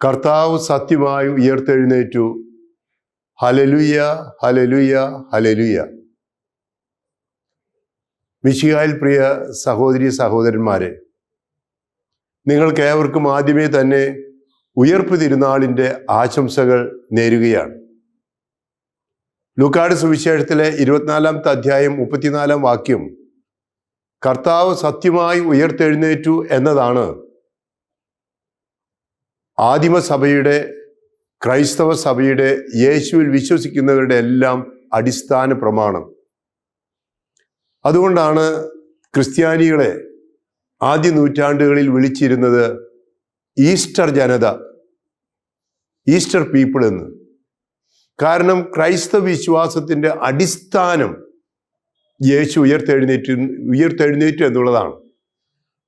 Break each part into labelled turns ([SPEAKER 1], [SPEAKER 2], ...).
[SPEAKER 1] കർത്താവ് സത്യമായി ഉയർത്തെഴുന്നേറ്റു. Hallelujah, hallelujah, hallelujah. മിശിഹായിൽ പ്രിയ സഹോദരി സഹോദരന്മാരെ, നിങ്ങൾക്കേവർക്കും ആദ്യമേ തന്നെ ഉയർപ്പ് തിരുനാളിൻ്റെ ആശംസകൾ നേരുകയാണ്. ലൂക്കായുടെ സുവിശേഷത്തിലെ 24-ാമത്തെ അധ്യായം 34-ാം വാക്യം കർത്താവ് സത്യമായി ഉയർത്തെഴുന്നേറ്റു എന്നതാണ് ആദിമസഭയുടെ, ക്രൈസ്തവ സഭയുടെ, യേശുവിൽ വിശ്വസിക്കുന്നവരുടെ എല്ലാം അടിസ്ഥാന പ്രമാണം. അതുകൊണ്ടാണ് ക്രിസ്ത്യാനികളെ ആദ്യ നൂറ്റാണ്ടുകളിൽ വിളിച്ചിരുന്നത് ഈസ്റ്റർ ജനത, ഈസ്റ്റർ പീപ്പിൾ എന്ന്. കാരണം ക്രൈസ്തവ വിശ്വാസത്തിൻ്റെ അടിസ്ഥാനം യേശു ഉയർത്തെഴുന്നേറ്റു എന്നുള്ളതാണ്.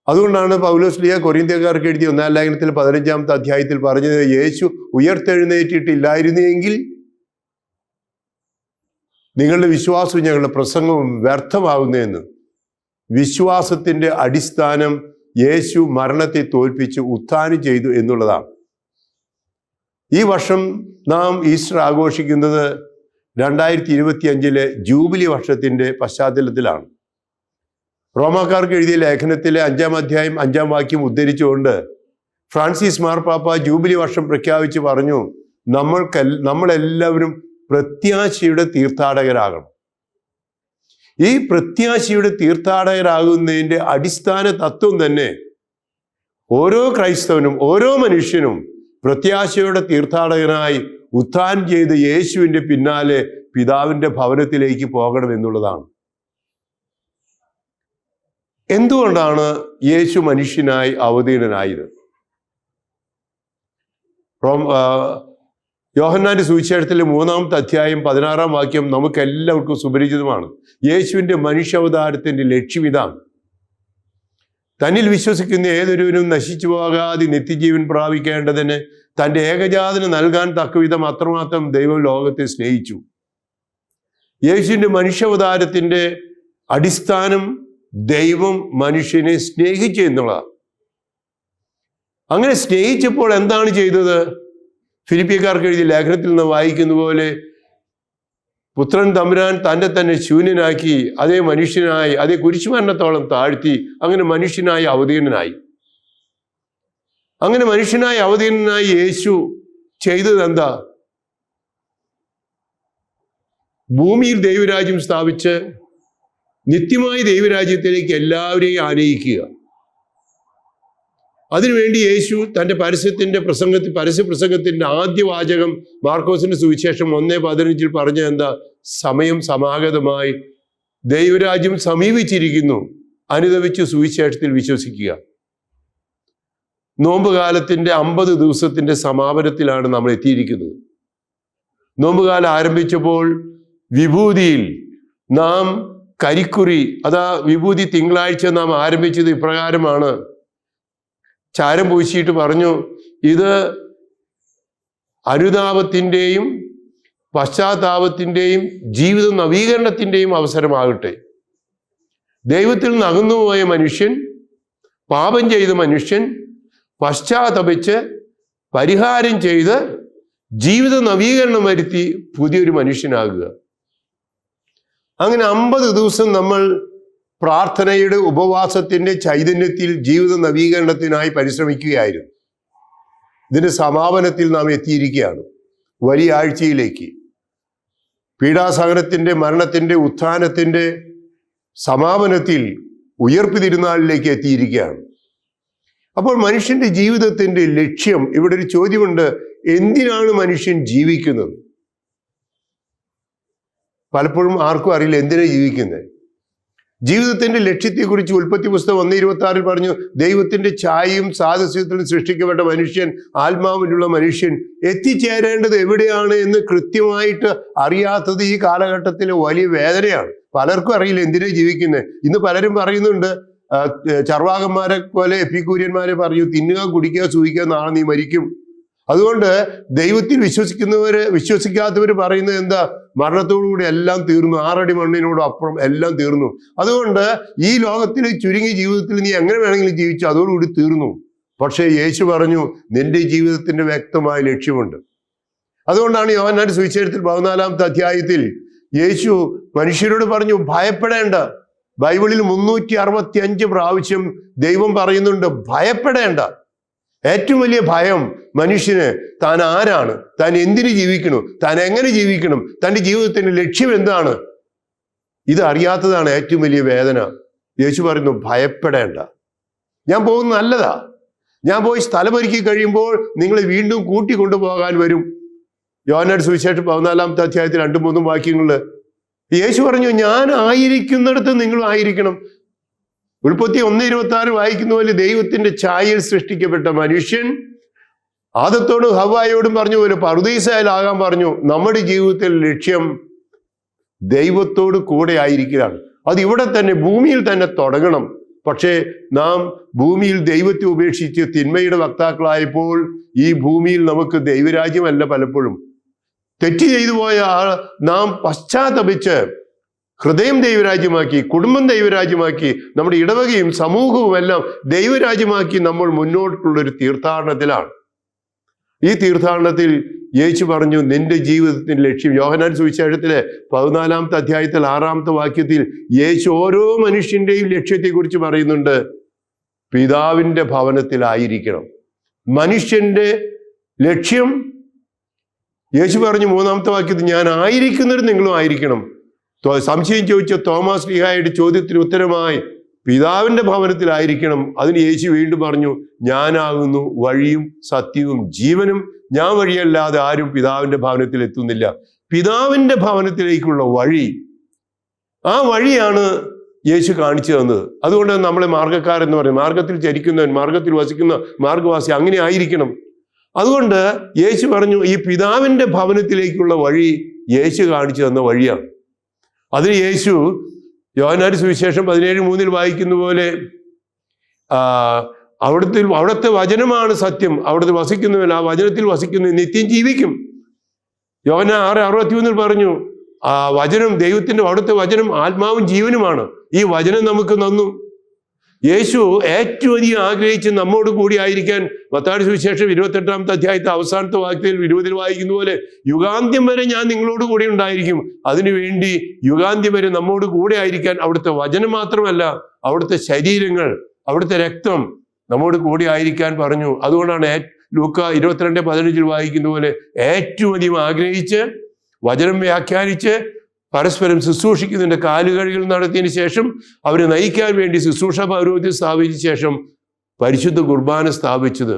[SPEAKER 1] അതുകൊണ്ടാണ് പൗലോസ്ലീഹ കൊരിന്ത്യക്കാർക്ക് എഴുതിയ 1-ാം ലേഖനത്തിൽ 15-ാമത്തെ അധ്യായത്തിൽ പറഞ്ഞത്, യേശു ഉയർത്തെഴുന്നേറ്റിട്ടില്ലായിരുന്നെങ്കിൽ നിങ്ങളുടെ വിശ്വാസവും ഞങ്ങളുടെ പ്രസംഗവും വ്യർത്ഥമാകുന്നതെന്ന്. വിശ്വാസത്തിൻ്റെ അടിസ്ഥാനം യേശു മരണത്തെ തോൽപ്പിച്ച് ഉത്ഥാനം ചെയ്തു എന്നുള്ളതാണ്. ഈ വർഷം നാം ഈസ്റ്റർ ആഘോഷിക്കുന്നത് 2025 ജൂബിലി വർഷത്തിൻ്റെ പശ്ചാത്തലത്തിലാണ്. റോമാക്കാർക്ക് എഴുതിയ ലേഖനത്തിലെ 5-ാം അധ്യായം 5-ാം വാക്യം ഉദ്ധരിച്ചുകൊണ്ട് ഫ്രാൻസിസ് മാർപ്പാപ്പ ജൂബിലി വർഷം പ്രഖ്യാപിച്ച് പറഞ്ഞു, നമ്മളെല്ലാവരും പ്രത്യാശയുടെ തീർത്ഥാടകരാകണം. ഈ പ്രത്യാശയുടെ തീർത്ഥാടകരാകുന്നതിൻ്റെ അടിസ്ഥാന തത്വം തന്നെ ഓരോ ക്രൈസ്തവനും, ഓരോ മനുഷ്യനും പ്രത്യാശയുടെ തീർത്ഥാടകനായി ഉത്ഥാനം ചെയ്ത് യേശുവിൻ്റെ പിന്നാലെ പിതാവിൻ്റെ ഭവനത്തിലേക്ക് പോകണം എന്നുള്ളതാണ്. എന്തുകൊണ്ടാണ് യേശു മനുഷ്യനായി അവതീർണനായത്? യോഹന്നാന്റെ സുവിശേഷത്തിലെ 3-ാമത്തെ അധ്യായം 16-ാം വാക്യം നമുക്കെല്ലാവർക്കും സുപരിചിതമാണ്. യേശുവിൻ്റെ മനുഷ്യാവതാരത്തിൻ്റെ ലക്ഷ്യം ഇതാണ്: തന്നിൽ വിശ്വസിക്കുന്ന ഏതൊരുവനും നശിച്ചു പോകാതെ നിത്യജീവൻ പ്രാപിക്കേണ്ടതിന് തൻ്റെ ഏകജാതന് നൽകാൻ തക്കവിധം അത്രമാത്രം ദൈവം ലോകത്തെ സ്നേഹിച്ചു. യേശുവിൻ്റെ മനുഷ്യാവതാരത്തിൻ്റെ അടിസ്ഥാനം ദൈവം മനുഷ്യനെ സ്നേഹിച്ചു എന്നുള്ളതാണ്. അങ്ങനെ സ്നേഹിച്ചപ്പോൾ എന്താണ് ചെയ്തത്? ഫിലിപ്പിയക്കാർക്ക് എഴുതിയ ലേഖനത്തിൽ നിന്ന് വായിക്കുന്ന പോലെ പുത്രൻ തമ്പുരാൻ തന്നെ ശൂന്യനാക്കി അതേ മനുഷ്യനായി, അതേ കുരിശുമരണത്തോളം താഴ്ത്തി, അങ്ങനെ മനുഷ്യനായി അവതീർണനായി. അങ്ങനെ മനുഷ്യനായി അവതീർണനായി യേശു ചെയ്തത് എന്താ? ഭൂമിയിൽ ദൈവരാജ്യം സ്ഥാപിച്ച് നിത്യമായ ദൈവരാജ്യത്തിലേക്ക് എല്ലാവരെയും ആനയിക്കുക. അതിനുവേണ്ടി യേശു തൻ്റെ പരസ്യപ്രസംഗത്തിൻ്റെ ആദ്യ വാചകം മാർക്കോസിന്റെ സുവിശേഷം 1:15 പറഞ്ഞ എന്താ? സമയം സമാഗതമായി, ദൈവരാജ്യം സമീപിച്ചിരിക്കുന്നു, അനുദപിച്ച് സുവിശേഷത്തിൽ വിശ്വസിക്കുക. നോമ്പുകാലത്തിൻ്റെ 50 ദിവസത്തിൻ്റെ സമാപനത്തിലാണ് നമ്മൾ എത്തിയിരിക്കുന്നത്. നോമ്പുകാലം ആരംഭിച്ചപ്പോൾ വിഭൂതിയിൽ നാം കരിക്കുറി, വിഭൂതി തിങ്കളാഴ്ച നാം ആരംഭിച്ചത് ഇപ്രകാരമാണ്. ചാരം പൂശിയിട്ട് പറഞ്ഞു, ഇത് അനുതാപത്തിൻ്റെയും പശ്ചാത്താപത്തിൻ്റെയും ജീവിത നവീകരണത്തിൻ്റെയും അവസരമാകട്ടെ. ദൈവത്തിൽ നിന്ന് അകന്നുപോയ മനുഷ്യൻ, പാപം ചെയ്ത മനുഷ്യൻ പശ്ചാത്തപിച്ച് പരിഹാരം ചെയ്ത് ജീവിത നവീകരണം വരുത്തി പുതിയൊരു മനുഷ്യനാകുക. അങ്ങനെ 50 ദിവസം നമ്മൾ പ്രാർത്ഥനയുടെ, ഉപവാസത്തിൻ്റെ ചൈതന്യത്തിൽ ജീവിത നവീകരണത്തിനായി പരിശ്രമിക്കുകയായിരുന്നു. ഇതിൻ്റെ സമാപനത്തിൽ നാം എത്തിയിരിക്കുകയാണ്, വലിയ ആഴ്ചയിലേക്ക്. പീഡാസഹനത്തിൻ്റെ, മരണത്തിൻ്റെ, ഉത്ഥാനത്തിൻ്റെ സമാപനത്തിൽ ഉയർപ്പ് തിരുനാളിലേക്ക് എത്തിയിരിക്കുകയാണ്. അപ്പോൾ മനുഷ്യൻ്റെ ജീവിതത്തിൻ്റെ ലക്ഷ്യം, ഇവിടെ ഒരു ചോദ്യമുണ്ട്: എന്തിനാണ് മനുഷ്യൻ ജീവിക്കുന്നത്? പലപ്പോഴും ആർക്കും അറിയില്ല എന്തിനാണ് ജീവിക്കുന്നത്. ജീവിതത്തിന്റെ ലക്ഷ്യത്തെക്കുറിച്ച് ഉൽപ്പത്തി പുസ്തകം 1:26 പറഞ്ഞു, ദൈവത്തിന്റെ ഛായയും സാദൃശ്യത്തിലും സൃഷ്ടിക്കപ്പെട്ട മനുഷ്യൻ, ആത്മാവിലുള്ള മനുഷ്യൻ എത്തിച്ചേരേണ്ടത് എവിടെയാണ് എന്ന് കൃത്യമായിട്ട് അറിയാത്തത് ഈ കാലഘട്ടത്തിലെ വലിയ വേദനയാണ്. പലർക്കും അറിയില്ല എന്തിനാണ് ജീവിക്കുന്നത്. ഇന്ന് പലരും പറയുന്നുണ്ട്, ചർവാകന്മാരെ പോലെ എപ്പിക്കൂര്യന്മാരെ പറഞ്ഞു, തിന്നുക, കുടിക്കുക, സൂഹിക്കുക, നാളെ നീ മരിക്കും. അതുകൊണ്ട് ദൈവത്തിൽ വിശ്വസിക്കാത്തവർ പറയുന്നത് എന്താ? മരണത്തോടുകൂടി എല്ലാം തീർന്നു, 6 അടി മണ്ണിനോട് അപ്പുറം എല്ലാം തീർന്നു. അതുകൊണ്ട് ഈ ലോകത്തിലെ ചുരുങ്ങിയ ജീവിതത്തിൽ നീ എങ്ങനെ വേണമെങ്കിലും ജീവിച്ചു, അതോടുകൂടി തീർന്നു. പക്ഷേ യേശു പറഞ്ഞു നിന്റെ ജീവിതത്തിന്റെ വ്യക്തമായ ലക്ഷ്യമുണ്ട്. അതുകൊണ്ടാണ് യോഹന്നാന്റെ സുവിശേഷത്തിൽ 14-ാമത്തെ അധ്യായത്തിൽ യേശു മനുഷ്യരോട് പറഞ്ഞു ഭയപ്പെടേണ്ട. ബൈബിളിൽ 365 പ്രാവശ്യം ദൈവം പറയുന്നുണ്ട് ഭയപ്പെടേണ്ട. ഏറ്റവും വലിയ ഭയം മനുഷ്യന് താൻ ആരാണ്, താൻ എന്തിന് ജീവിക്കണം, താൻ എങ്ങനെ ജീവിക്കണം, തൻ്റെ ജീവിതത്തിന്റെ ലക്ഷ്യം എന്താണ്, ഇത് അറിയാത്തതാണ് ഏറ്റവും വലിയ വേദന. യേശു പറയുന്നു ഭയപ്പെടേണ്ട, ഞാൻ പോകുന്നത് നല്ലതാ. ഞാൻ പോയി സ്ഥലമൊരുക്കി കഴിയുമ്പോൾ നിങ്ങളെ വീണ്ടും കൂട്ടിക്കൊണ്ടുപോകാൻ വരും. യോഹന്നാന്റെ സുവിശേഷം 14-ാമത്തെ അധ്യായത്തിൽ 2-3 വാക്യങ്ങളില് യേശു പറഞ്ഞു ഞാൻ ആയിരിക്കുന്നിടത്ത് നിങ്ങൾ ആയിരിക്കണം. ഉൽപ്പത്തി 1:26 വായിക്കുന്ന പോലെ ദൈവത്തിന്റെ ഛായയിൽ സൃഷ്ടിക്കപ്പെട്ട മനുഷ്യൻ ആദത്തോടും ഹവ്വായോടും പറഞ്ഞു പോലെ പറുദീസയിലാകാൻ പറഞ്ഞു. നമ്മുടെ ജീവിതത്തിൽ ലക്ഷ്യം ദൈവത്തോട് കൂടെ ആയിരിക്കലാണ്. അത് ഇവിടെ തന്നെ ഭൂമിയിൽ തന്നെ തുടങ്ങണം. പക്ഷേ നാം ഭൂമിയിൽ ദൈവത്തെ ഉപേക്ഷിച്ച് തിന്മയുടെ വക്താക്കളായപ്പോൾ ഈ ഭൂമിയിൽ നമുക്ക് ദൈവരാജ്യമല്ല. പലപ്പോഴും തെറ്റ് ചെയ്തു പോയ നാം പശ്ചാത്തപിച്ച് ഹൃദയം ദൈവരാജ്യമാക്കി, കുടുംബം ദൈവരാജ്യമാക്കി, നമ്മുടെ ഇടവകയും സമൂഹവും എല്ലാം ദൈവരാജ്യമാക്കി നമ്മൾ മുന്നോട്ടുള്ളൊരു തീർത്ഥാടനത്തിലാണ്. ഈ തീർത്ഥാടനത്തിൽ യേശു പറഞ്ഞു നിന്റെ ജീവിതത്തിന്റെ ലക്ഷ്യം. യോഹന്നാൻ സുവിശേഷത്തിലെ 14-ാമത്തെ അധ്യായത്തിൽ 6-ാമത്തെ വാക്യത്തിൽ യേശു ഓരോ മനുഷ്യന്റെയും ലക്ഷ്യത്തെക്കുറിച്ച് പറയുന്നുണ്ട്. പിതാവിന്റെ ഭവനത്തിലായിരിക്കണം മനുഷ്യന്റെ ലക്ഷ്യം. യേശു പറഞ്ഞു 3-ാമത്തെ വാക്യത്തിൽ ഞാൻ ആയിരിക്കുന്നിടത്ത് നിങ്ങളും ആയിരിക്കണം. സംശയം ചോദിച്ച തോമസ് ലീഹായുടെ ചോദ്യത്തിന് ഉത്തരമായി പിതാവിന്റെ ഭവനത്തിലായിരിക്കണം. അതിന് യേശു വീണ്ടും പറഞ്ഞു ഞാനാകുന്നു വഴിയും സത്യവും ജീവനും, ഞാൻ വഴിയല്ലാതെ ആരും പിതാവിന്റെ ഭവനത്തിൽ എത്തുന്നില്ല. പിതാവിന്റെ ഭവനത്തിലേക്കുള്ള വഴി, ആ വഴിയാണ് യേശു കാണിച്ചു തന്നത്. അതുകൊണ്ട് നമ്മളെ മാർഗ്ഗക്കാരെന്ന് പറയും. മാർഗത്തിൽ ചരിക്കുന്നവൻ, മാർഗത്തിൽ വസിക്കുന്ന മാർഗവാസി, അങ്ങനെ ആയിരിക്കണം. അതുകൊണ്ട് യേശു പറഞ്ഞു ഈ പിതാവിന്റെ ഭവനത്തിലേക്കുള്ള വഴി യേശു കാണിച്ചു തന്ന വഴിയാണ്. അതിന് യേശു യോഹന്നാന്റെ സുവിശേഷം 17:3 വായിക്കുന്ന പോലെ അവിടുത്തെ വചനമാണ് സത്യം, അവിടുത്തെ വസിക്കുന്നവൻ ആ വചനത്തിൽ വസിക്കുന്ന നിത്യം ജീവിക്കും. യോഹന്നാൻ 6:61 പറഞ്ഞു ആ വചനം ദൈവത്തിന്റെ അവിടുത്തെ വചനം ആത്മാവും ജീവനുമാണ്. ഈ വചനം നമുക്ക് തന്നു. യേശു ഏറ്റവും അധികം ആഗ്രഹിച്ച് നമ്മോട് കൂടി ആയിരിക്കാൻ മത്തായിയുടെ സുവിശേഷം 28-ാമത്തെ അധ്യായത്തെ അവസാനത്തെ വാക്യത്തിൽ 20 വായിക്കുന്ന പോലെ യുഗാന്ത്യം വരെ ഞാൻ നിങ്ങളോട് കൂടി ഉണ്ടായിരിക്കും. അതിനുവേണ്ടി യുഗാന്ത്യം വരെ നമ്മോട് കൂടെ ആയിരിക്കാൻ അവിടുത്തെ വചനം മാത്രമല്ല അവിടുത്തെ ശരീരങ്ങൾ, അവിടുത്തെ രക്തം നമ്മോട് കൂടി ആയിരിക്കാൻ പറഞ്ഞു. അതുകൊണ്ടാണ് ലൂക്ക 22:15 വായിക്കുന്ന പോലെ ഏറ്റവും അധികം ആഗ്രഹിച്ച് വചനം വ്യാഖ്യാനിച്ച് പരസ്പരം ശുശ്രൂഷിക്കുന്നതിൻ്റെ കാലുകഴികൾ നടത്തിയതിന് ശേഷം അവരെ നയിക്കാൻ വേണ്ടി ശുശ്രൂഷ പൗരോഹിത്യം സ്ഥാപിച്ച ശേഷം പരിശുദ്ധ കുർബാന സ്ഥാപിച്ചത്.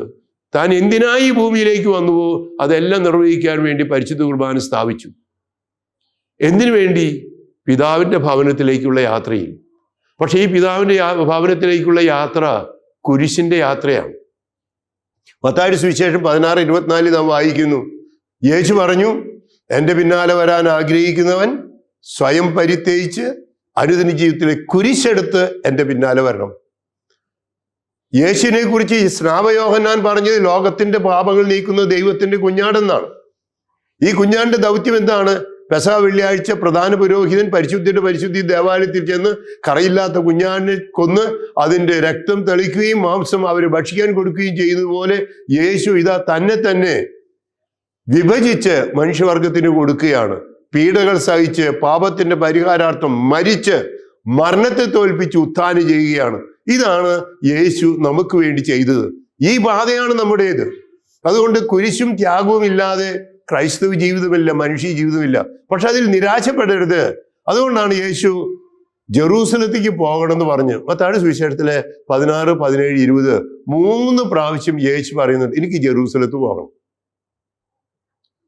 [SPEAKER 1] താൻ എന്തിനായി ഈ ഭൂമിയിലേക്ക് വന്നുവോ അതെല്ലാം നിർവഹിക്കാൻ വേണ്ടി പരിശുദ്ധ കുർബാന സ്ഥാപിച്ചു. എന്തിനു വേണ്ടി? പിതാവിൻ്റെ ഭവനത്തിലേക്കുള്ള യാത്രയിൽ. പക്ഷേ ഈ പിതാവിൻ്റെ ഭവനത്തിലേക്കുള്ള യാത്ര കുരിശിൻ്റെ യാത്രയാണ്. മത്തായിയുടെ സുവിശേഷം 16:24 നാം വായിക്കുന്നു. യേശു പറഞ്ഞു എൻ്റെ പിന്നാലെ വരാൻ ആഗ്രഹിക്കുന്നവൻ സ്വയം പരിത്യജിച്ച് അനുദിന ജീവിതത്തിലെ കുരിശെടുത്ത് എൻ്റെ പിന്നാലെ വരണം. യേശുവിനെ കുറിച്ച് സ്നാപയോഹന്നാൻ പറഞ്ഞത് ലോകത്തിന്റെ പാപങ്ങൾ നീക്കുന്ന ദൈവത്തിന്റെ കുഞ്ഞാടെന്നാണ്. ഈ കുഞ്ഞാടിന്റെ ദൗത്യം എന്താണ്? പെസഹ വെള്ളിയാഴ്ച പ്രധാന പുരോഹിതൻ പരിശുദ്ധിയുടെ പരിശുദ്ധി ദേവാലയത്തിൽ ചെന്ന് കറയില്ലാത്ത കുഞ്ഞാടിനെ കൊന്ന് അതിൻ്റെ രക്തം തെളിക്കുകയും മാംസം അവര് ഭക്ഷിക്കാൻ കൊടുക്കുകയും ചെയ്യുന്നത് പോലെ യേശു ഇതാ തന്നെ വിഭജിച്ച് മനുഷ്യവർഗത്തിന് കൊടുക്കുകയാണ്. പീഡകൾ സഹിച്ച് പാപത്തിന്റെ പരിഹാരാർത്ഥം മരിച്ച് മരണത്തെ തോൽപ്പിച്ച് ഉത്ഥാനം ചെയ്യുകയാണ്. ഇതാണ് യേശു നമുക്ക് വേണ്ടി ചെയ്തത്. ഈ പാതയാണ് നമ്മുടേത്. അതുകൊണ്ട് കുരിശും ത്യാഗവും ഇല്ലാതെ ക്രൈസ്തവ ജീവിതമില്ല, മനുഷ്യ ജീവിതമില്ല. പക്ഷെ അതിൽ നിരാശപ്പെടരുത്. അതുകൊണ്ടാണ് യേശു ജെറൂസലത്തേക്ക് പോകണമെന്ന് പറഞ്ഞു. മത്തായിയുടെ സുവിശേഷത്തിലെ 16, 17, 20 3 പ്രാവശ്യം യേശു പറയുന്നുണ്ട് എനിക്ക് ജെറൂസലത്ത് പോകണം.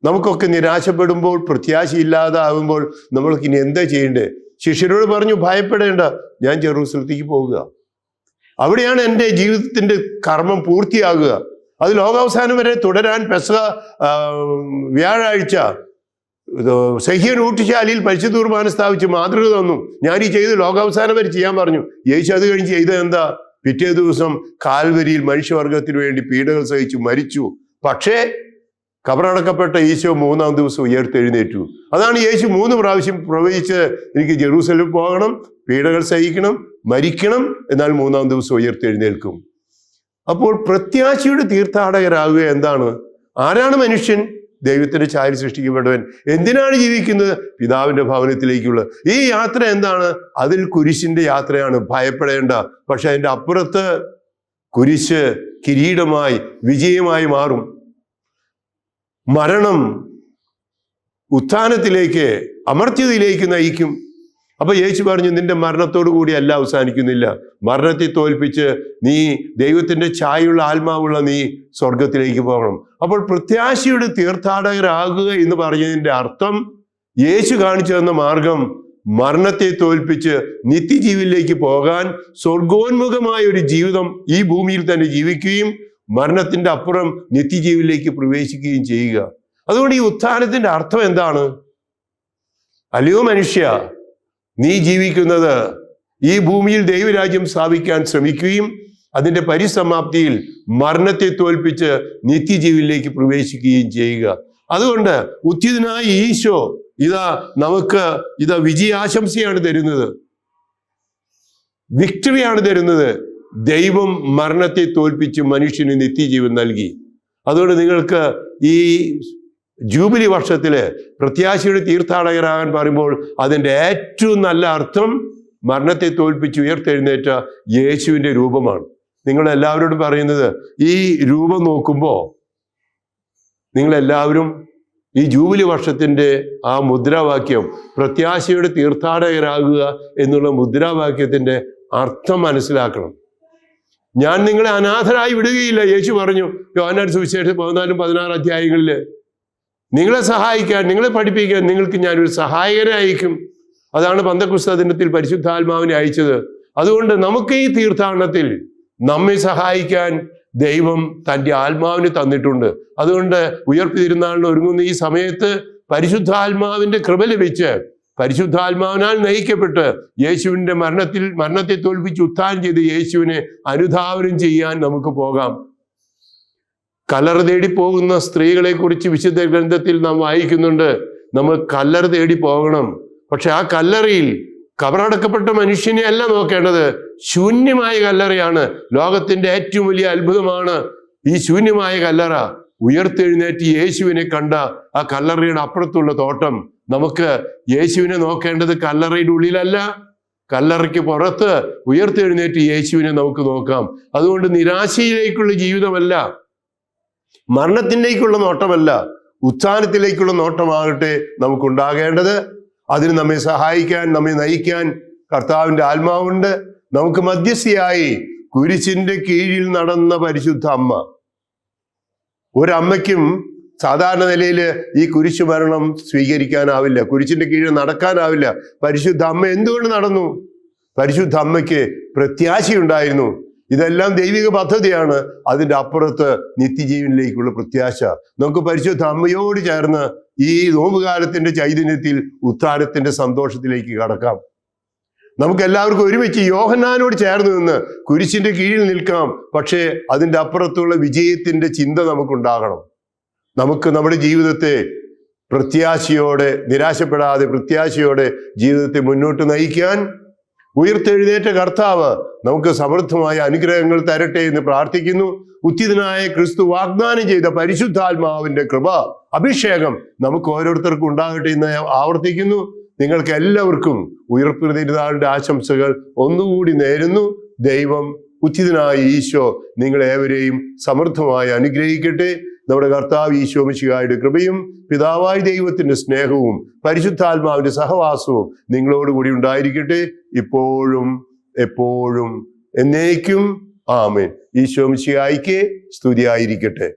[SPEAKER 1] നമുക്കൊക്കെ നിരാശപ്പെടുമ്പോൾ, പ്രത്യാശയില്ലാതാകുമ്പോൾ നമ്മൾക്ക് ഇനി എന്താ ചെയ്യേണ്ടത്? ശിഷ്യരോട് പറഞ്ഞു ഭയപ്പെടേണ്ട, ഞാൻ ജെറൂസലത്തേക്ക് പോകുക. അവിടെയാണ് എൻ്റെ ജീവിതത്തിന്റെ കർമ്മം പൂർത്തിയാകുക. അത് ലോകാവസാനം വരെ തുടരാൻ പെസഹ വ്യാഴാഴ്ച സഹ്യൻ ഊട്ടുശാലയിൽ പരിശുദ്ധ കുർബാന സ്ഥാപിച്ച് മാതൃക തന്നു. ഞാൻ ഈ ചെയ്ത് ലോകാവസാനം വരെ ചെയ്യാൻ പറഞ്ഞു. യേശു അത് കഴിഞ്ഞ് ചെയ്തത് എന്താ? പിറ്റേ ദിവസം കാൽവരിയിൽ മനുഷ്യവർഗത്തിന് വേണ്ടി പീഡകൾ സഹിച്ചു മരിച്ചു. പക്ഷേ കബറടക്കപ്പെട്ട ഈശോ 3-ാം ദിവസം ഉയർത്തെഴുന്നേറ്റു. അതാണ് യേശു 3 പ്രാവശ്യം പ്രവചിച്ച് എനിക്ക് ജെറൂസലേം പോകണം, പീഡകൾ സഹിക്കണം, മരിക്കണം, എന്നാൽ 3-ാം ദിവസം ഉയർത്തെഴുന്നേൽക്കും. അപ്പോൾ പ്രത്യാശയുടെ തീർത്ഥാടകരാകുക എന്താണ്? ആരാണ് മനുഷ്യൻ? ദൈവത്തിന്റെ ഛായയിൽ സൃഷ്ടിക്കപ്പെട്ടവൻ. എന്തിനാണ് ജീവിക്കുന്നത്? പിതാവിന്റെ ഭവനത്തിലേക്കുള്ള ഈ യാത്ര എന്താണ്? അതിൽ കുരിശിന്റെ യാത്രയാണ്, ഭയപ്പെടേണ്ട. പക്ഷെ അതിന്റെ അപ്പുറത്ത് കുരിശ് കിരീടമായി വിജയമായി മാറും. മരണം ഉത്ഥാനത്തിലേക്ക്, അമർത്യതയിലേക്ക് നയിക്കും. അപ്പൊ യേശു പറഞ്ഞു, നിന്റെ മരണത്തോടു കൂടി അല്ല അവസാനിക്കുന്നില്ല. മരണത്തെ തോൽപ്പിച്ച് നീ ദൈവത്തിന്റെ ഛായയുള്ള ആത്മാവുള്ള നീ സ്വർഗത്തിലേക്ക് പോകണം. അപ്പോൾ പ്രത്യാശയുടെ തീർത്ഥാടകരാകുക എന്ന് പറഞ്ഞതിന്റെ അർത്ഥം, യേശു കാണിച്ചു തന്ന മാർഗം മരണത്തെ തോൽപ്പിച്ച് നിത്യജീവിലേക്ക് പോകാൻ സ്വർഗോന്മുഖമായ ഒരു ജീവിതം ഈ ഭൂമിയിൽ തന്നെ ജീവിക്കുകയും മരണത്തിന്റെ അപ്പുറം നിത്യജീവിലേക്ക് പ്രവേശിക്കുകയും ചെയ്യുക. അതുകൊണ്ട് ഈ ഉത്ഥാനത്തിന്റെ അർത്ഥം എന്താണ്? അല്ലയോ മനുഷ്യ, നീ ജീവിക്കുന്നത് ഈ ഭൂമിയിൽ ദൈവരാജ്യം സ്ഥാപിക്കാൻ ശ്രമിക്കുകയും അതിന്റെ പരിസമാപ്തിയിൽ മരണത്തെ തോൽപ്പിച്ച് നിത്യജീവിലേക്ക് പ്രവേശിക്കുകയും ചെയ്യുക. അതുകൊണ്ട് ഉത്ഥിതനായ ഈശോ നമുക്ക് വിജയാശംസയാണ് തരുന്നത്, വിക്ടറിയാണ് തരുന്നത്. ദൈവം മരണത്തെ തോൽപ്പിച്ച് മനുഷ്യന് നിത്യജീവൻ നൽകി. അതുകൊണ്ട് നിങ്ങൾക്ക് ഈ ജൂബിലി വർഷത്തില് പ്രത്യാശയുടെ തീർത്ഥാടകരാകാൻ പറയുമ്പോൾ അതിൻ്റെ ഏറ്റവും നല്ല അർത്ഥം മരണത്തെ തോൽപ്പിച്ച് ഉയർത്തെഴുന്നേറ്റ യേശുവിൻ്റെ രൂപമാണ്. നിങ്ങളെല്ലാവരോടും പറയുന്നത്, ഈ രൂപം നോക്കുമ്പോൾ നിങ്ങളെല്ലാവരും ഈ ജൂബിലി വർഷത്തിൻ്റെ ആ മുദ്രാവാക്യം, പ്രത്യാശയുടെ തീർത്ഥാടകരാകുക എന്നുള്ള മുദ്രാവാക്യത്തിൻ്റെ അർത്ഥം മനസ്സിലാക്കണം. ഞാൻ നിങ്ങളെ അനാഥരായി വിടുകയില്ല. യേശു പറഞ്ഞു യോഹന്നാൻ സുവിശേഷം 14-16 അധ്യായങ്ങളിൽ, നിങ്ങളെ സഹായിക്കാൻ, നിങ്ങളെ പഠിപ്പിക്കാൻ നിങ്ങൾക്ക് ഞാനൊരു സഹായകനെ അയക്കും. അതാണ് പന്തക്കുസ്ത ദിനത്തിൽ പരിശുദ്ധാത്മാവിനെ അയച്ചത്. അതുകൊണ്ട് നമുക്ക് ഈ തീർത്ഥാടനത്തിൽ നമ്മെ സഹായിക്കാൻ ദൈവം തൻ്റെ ആത്മാവിനെ തന്നിട്ടുണ്ട്. അതുകൊണ്ട് ഉയർപ്പ് തിരുനാളിന് ഒരുങ്ങുന്ന ഈ സമയത്ത് പരിശുദ്ധാത്മാവിന്റെ കൃപ ലഭിച്ച് പരിശുദ്ധാത്മാവിനാൽ നയിക്കപ്പെട്ട് യേശുവിൻ്റെ മരണത്തെ തോൽപ്പിച്ച് ഉത്ഥാനം ചെയ്ത് യേശുവിനെ അനുധാവനം ചെയ്യാൻ നമുക്ക് പോകാം. കല്ലറ തേടി പോകുന്ന സ്ത്രീകളെ കുറിച്ച് വിശുദ്ധ ഗ്രന്ഥത്തിൽ നാം വായിക്കുന്നുണ്ട്. നമ്മൾ കല്ലറ തേടി പോകണം. പക്ഷെ ആ കല്ലറയിൽ കബറടക്കപ്പെട്ട മനുഷ്യനെ അല്ല നോക്കേണ്ടത്, ശൂന്യമായ കല്ലറയാണ്. ലോകത്തിന്റെ ഏറ്റവും വലിയ അത്ഭുതമാണ് ഈ ശൂന്യമായ കല്ലറ. ഉയർത്തെഴുന്നേറ്റ് യേശുവിനെ കണ്ട ആ കല്ലറയുടെ അപ്പുറത്തുള്ള തോട്ടം. നമുക്ക് യേശുവിനെ നോക്കേണ്ടത് കല്ലറയുടെ ഉള്ളിലല്ല, കല്ലറയ്ക്ക് പുറത്ത് ഉയർത്തെഴുന്നേറ്റ് യേശുവിനെ നമുക്ക് നോക്കാം. അതുകൊണ്ട് നിരാശയിലേക്കുള്ള ജീവിതമല്ല, മരണത്തിലേക്കുള്ള നോട്ടമല്ല, ഉത്ഥാനത്തിലേക്കുള്ള നോട്ടമാകട്ടെ നമുക്കുണ്ടാകേണ്ടത്. അതിന് നമ്മെ സഹായിക്കാൻ, നമ്മെ നയിക്കാൻ കർത്താവിൻ്റെ ആത്മാവുണ്ട്. നമുക്ക് മധ്യസ്ഥയായി കുരിശിന്റെ കീഴിൽ നടന്ന പരിശുദ്ധ അമ്മ. ഒരമ്മയ്ക്കും സാധാരണ നിലയിൽ ഈ കുരിശു മരണം സ്വീകരിക്കാനാവില്ല, കുരിശിന്റെ കീഴിൽ നടക്കാനാവില്ല. പരിശുദ്ധ അമ്മ എന്തുകൊണ്ട് നടന്നു? പരിശുദ്ധ അമ്മയ്ക്ക് പ്രത്യാശയുണ്ടായിരുന്നു. ഇതെല്ലാം ദൈവിക പദ്ധതിയാണ്. അതിൻ്റെ അപ്പുറത്ത് നിത്യജീവനിലേക്കുള്ള പ്രത്യാശ. നമുക്ക് പരിശുദ്ധ അമ്മയോട് ചേർന്ന് ഈ നോമ്പുകാലത്തിന്റെ ചൈതന്യത്തിൽ ഉത്ഥാനത്തിന്റെ സന്തോഷത്തിലേക്ക് കടക്കാം. നമുക്ക് എല്ലാവർക്കും ഒരുമിച്ച് യോഹന്നാനോട് ചേർന്ന് നിന്ന് കുരിശിന്റെ കീഴിൽ നിൽക്കാം. പക്ഷേ അതിൻ്റെ അപ്പുറത്തുള്ള വിജയത്തിന്റെ ചിന്ത നമുക്കുണ്ടാകണം. നമുക്ക് നമ്മുടെ ജീവിതത്തെ പ്രത്യാശയോടെ, നിരാശപ്പെടാതെ പ്രത്യാശയോടെ ജീവിതത്തെ മുന്നോട്ട് നയിക്കാൻ ഉയർത്തെഴുന്നേറ്റ കർത്താവ് നമുക്ക് സമൃദ്ധമായ അനുഗ്രഹങ്ങൾ തരട്ടെ എന്ന് പ്രാർത്ഥിക്കുന്നു. ഉത്ഥിതനായ ക്രിസ്തു വാഗ്ദാനം ചെയ്ത പരിശുദ്ധാത്മാവിന്റെ കൃപ, അഭിഷേകം നമുക്ക് ഓരോരുത്തർക്കും ഉണ്ടാകട്ടെ എന്ന് ആവർത്തിക്കുന്നു. നിങ്ങൾക്ക് എല്ലാവർക്കും ഉയർപ്പ് തിരുനാളിന്റെ ആശംസകൾ ഒന്നുകൂടി നേരുന്നു. ദൈവം, ഉത്ഥിതനായ ഈശോ നിങ്ങളേവരെയും സമൃദ്ധമായി അനുഗ്രഹിക്കട്ടെ. നമ്മുടെ കർത്താവ് ഈശോ മിശിഹായുടെ കൃപയും പിതാവായ ദൈവത്തിന്റെ സ്നേഹവും പരിശുദ്ധാത്മാവിന്റെ സഹവാസവും നിങ്ങളോടുകൂടി ഉണ്ടായിരിക്കട്ടെ, ഇപ്പോഴും എപ്പോഴും എന്നേക്കും. ആമേൻ. ഈശോ മിശിഹായ്ക്ക് സ്തുതിയായിരിക്കട്ടെ.